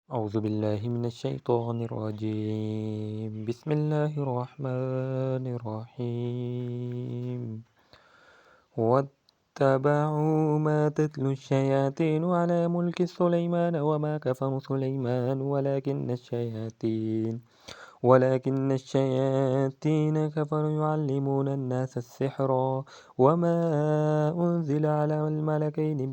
أعوذ بالله من الشيطان الرجيم بسم الله الرحمن الرحيم واتبعوا ما تتلو الشياطين على ملك سليمان وما كفر سليمان ولكن الشياطين كفروا يعلمون الناس السحر وما أنزل على الملكين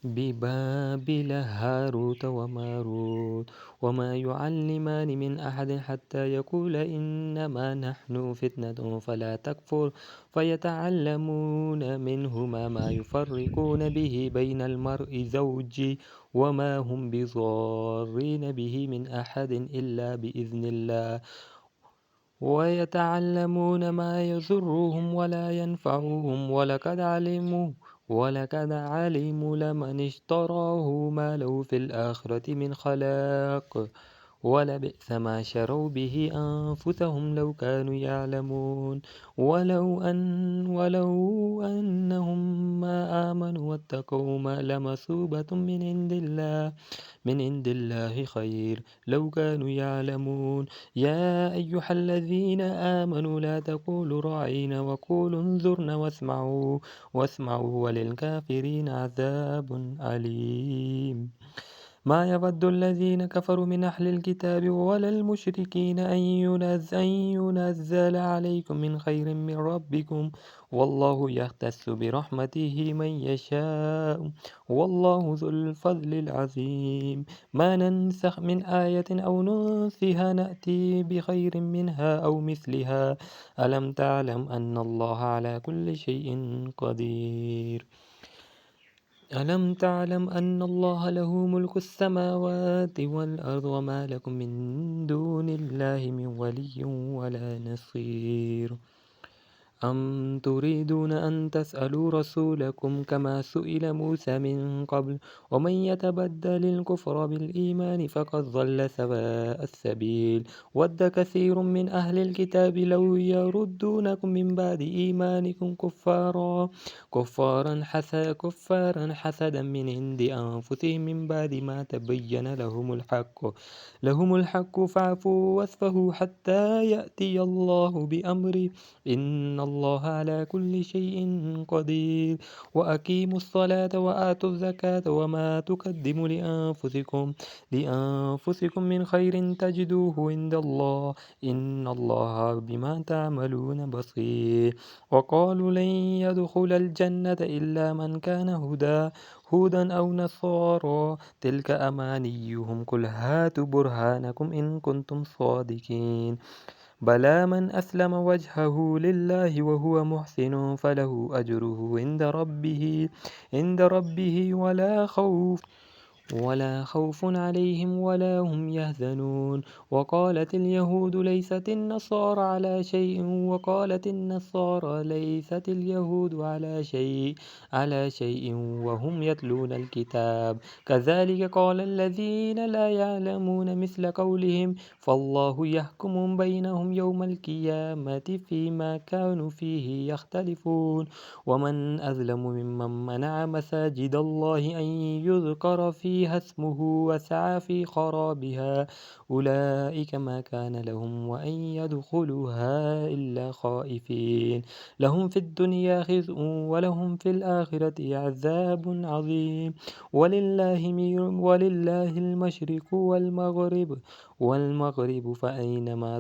ببابل هاروت وماروت وما يعلمان من أحد حتى يقولا إنما نحن فتنة فلا تكفر فيتعلمون منهما ما يفرقون به بين المرء زوجه وما هم بضارين به من أحد إلا بإذن الله ويتعلمون ما يضرهم ولا ينفعهم ولقد علموا لمن اشتراه ما له في الآخرة من خلاق ولبئس ما شروا به أنفسهم لو كانوا يعلمون ولو أنهم ما آمنوا واتقوا ما لمثوبة من عند الله خير لو كانوا يعلمون يا أيها الذين آمنوا لا تقولوا راعينا وقولوا انظرنا واسمعوا وللكافرين عذاب أليم ما يود الذين كفروا من أهل الكتاب ولا المشركين أن ينزل عليكم من خير من ربكم والله يختص برحمته من يشاء والله ذو الفضل العظيم ما ننسخ من آية أو ننسها نأتي بخير منها أو مثلها ألم تعلم أن الله على كل شيء قدير ألم تعلم أن الله له ملك السماوات والأرض وما لكم من دون الله من ولي ولا نصير أم تريدون أن تسألوا رسولكم كما سئل موسى من قبل ومن يتبدل الكفر بالإيمان فقد ضل سواء السبيل ود كثير من أهل الكتاب لو يردونكم من بعد إيمانكم كفارا حسدا من عند أنفسهم من بعد ما تبين لهم الحق فاعفوا واصفحوا حتى يأتي الله بأمره إن الله على كل شيء قدير وأقيموا الصلاة وآتوا الزكاة وما تقدموا لأنفسكم من خير تجدوه عند الله إن الله بما تعملون بصير وقالوا لن يدخل الجنة إلا من كان هودا أو نصارى تلك أمانيهم قل هاتوا برهانكم إن كنتم صادقين بلى من أسلم وجهه لله وهو محسن فله أجره عند ربه ولا خوف عليهم ولا هم يحزنون وقالت اليهود ليست النصارى على شيء وقالت النصارى ليست اليهود على شيء وهم يتلون الكتاب كذلك قال الذين لا يعلمون مثل قولهم فالله يحكم بينهم يوم القيامة فيما كانوا فيه يختلفون ومن أظلم ممن منع مساجد الله أن يذكر فيها اسمه وسعى في خرابها أولئك ما كان لهم وأن يدخلوها إلا خائفين لهم في الدنيا خزء ولهم في الآخرة عذاب عظيم ولله المشرق والمغرب فأينما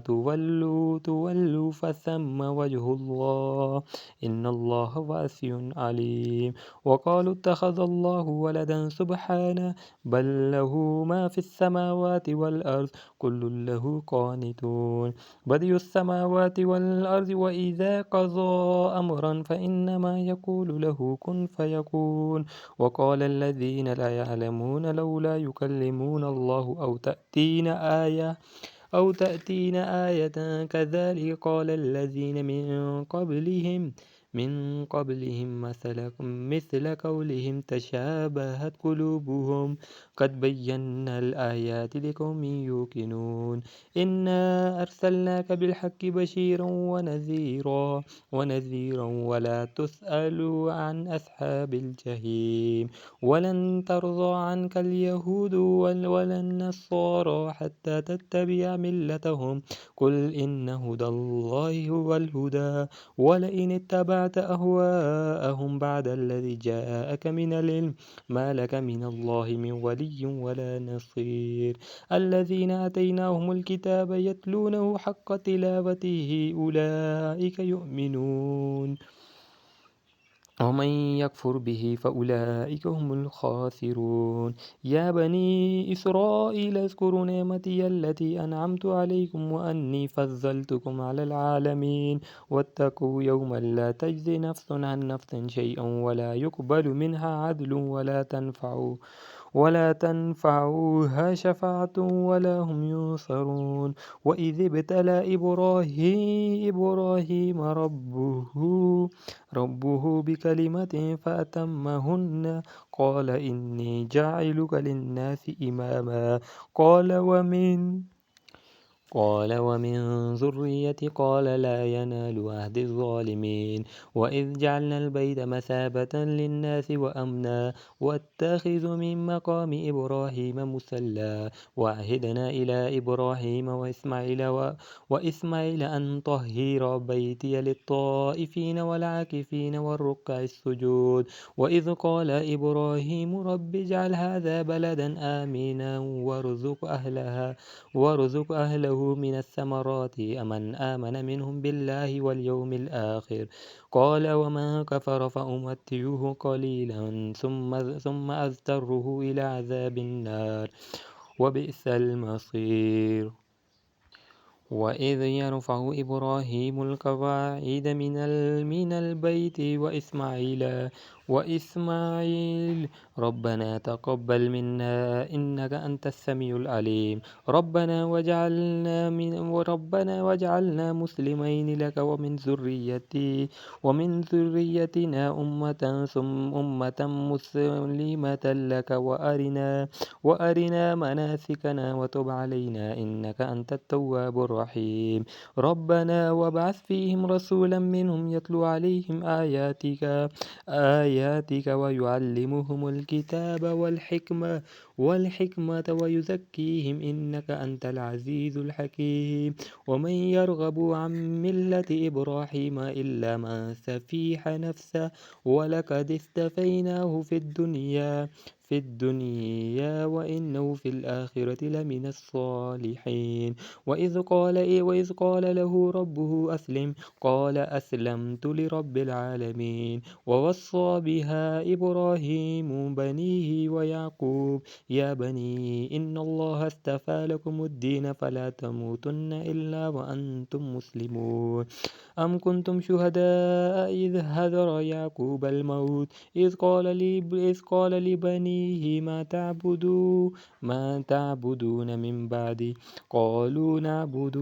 تولوا فثم وجه الله إن الله واسع عليم وقالوا اتخذ الله ولدا سبحانه بل له ما في السماوات والأرض كل له قانتون بديع السماوات والأرض وإذا قضى أمرا فإنما يقول له كن فيكون وقال الذين لا يعلمون لولا يكلمون الله أو تأتين آية كذلك قال الذين من قبلهم من قبلهم مثل قولهم تشابهت قلوبهم قد بينا الآيات لقوم يوقنون إنا أرسلناك بالحق بشيرا ونذيرا ولا تسأل عن أصحاب الجحيم ولن ترضى عنك اليهود ولا النصارى حتى تتبع ملتهم قل إن هدى الله هو الهدى ولئن اتبعت أهواءهم بعد الذي جاءك من العلم ما لك من الله من ولي ولا نصير الذين آتيناهم الكتاب يتلونه حق تلاوته أولئك يؤمنون ومن يكفر به فأولئك هم الخاسرون يا بني إسرائيل اذكروا نعمتي التي أنعمت عليكم وأني فضلتكم على العالمين واتقوا يوما لا تجزي نفس عن نفس شيئا ولا يقبل منها عدل ولا تنفعوها شفاعة ولا هم ينصرون وإذ ابتلى إبراهيم ربه بكلمة فأتمهن قال إني جاعلك للناس إماما قال ومن ذريتي قال لا ينال عهد الظالمين وإذ جعلنا البيت مثابة للناس وأمنا واتخذوا من مقام إبراهيم مصلى وعهدنا إلى إبراهيم وإسماعيل أن طهر بيتي للطائفين والعاكفين والركع السجود وإذ قال إبراهيم رب اجعل هذا بلدا آمنا وارزق أهله من الثمرات أمن آمن منهم بالله واليوم الآخر قال ومن كفر فأمتعه قليلا ثم أضطره إلى عذاب النار وبئس المصير وإذ يرفع إبراهيم القواعد من البيت وإسماعيل ربنا تقبل منا إنك أنت السميع العليم ربنا وجعلنا مسلمين لك ومن ذريتنا أمة مسلمة لك وأرنا مناسكنا وتب علينا إنك أنت التواب الرحيم ربنا وابعث فيهم رسولا منهم يتلو عليهم آياتك ويعلمهم الكتاب والحكمة ويزكيهم إنك أنت العزيز الحكيم ومن يرغب عن ملة إبراهيم إلا من سفيح نفسه ولقد استفيناه في الدنيا وإنه في الآخرة لمن الصالحين وإذ قال له ربه أسلم قال أسلمت لرب العالمين ووصى بها إبراهيم بنيه ويعقوب يا بني إن الله اصطفى لكم الدين فلا تموتن إلا وأنتم مسلمون أم كنتم شهداء إذ حضر يعقوب الموت إذ قال لبنيه ما تعبدون من بعدي قالوا نعبد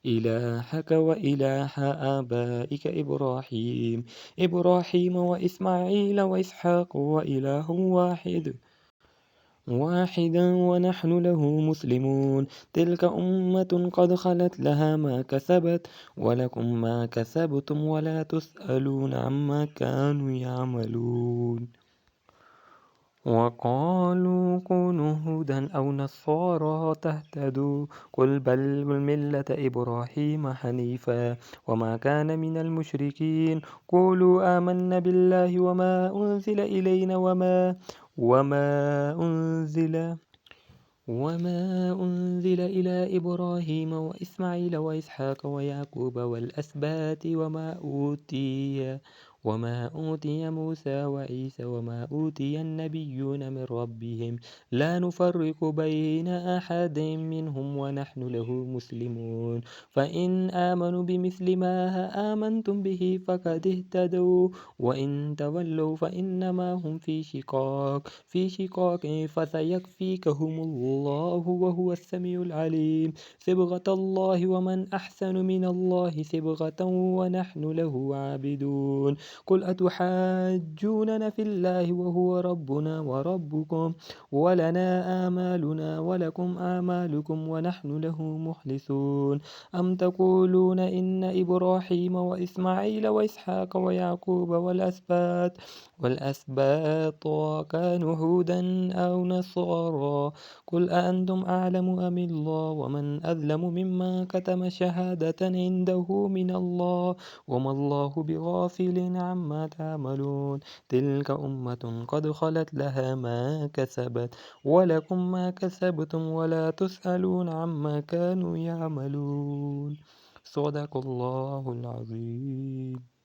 إلهك وإله آبائك إبراهيم وإسماعيل وإسحاق وإله واحدا ونحن له مسلمون تلك أمة قد خلت لها ما كسبت ولكم ما كسبتم ولا تسألون عما كانوا يعملون وقالوا كونوا هودا أو نصارى تهتدوا قل بل ملة إبراهيم حنيفا وما كان من المشركين قولوا آمنا بالله وما أنزل إلينا وما أنزل إلى إبراهيم وإسماعيل وإسحاق ويعقوب والأسباط وما أوتي موسى وعيسى وما أوتي النبيون من ربهم لا نفرق بين أحد منهم ونحن له مسلمون فإن آمنوا بمثل ما آمنتم به فقد اهتدوا وإن تولوا فإنما هم في شقاق فسيكفيكهم الله وهو السميع العليم صبغة الله ومن أحسن من الله صبغة ونحن له عابدون قل أتحاجوننا في الله وهو ربنا وربكم ولنا آمالنا ولكم آمالكم ونحن له مخلصون أم تقولون إن إبراهيم وإسماعيل وإسحاق ويعقوب والأسباط كانوا هودا أو نصارى قل أأنتم أعلم أم الله ومن أظلم ممن كتم شهادة عنده من الله وما الله بغافل عما تعملون تلك أمة قد خلت لها ما كسبت ولكم ما كسبتم ولا تسألون عما كانوا يعملون صدق الله العظيم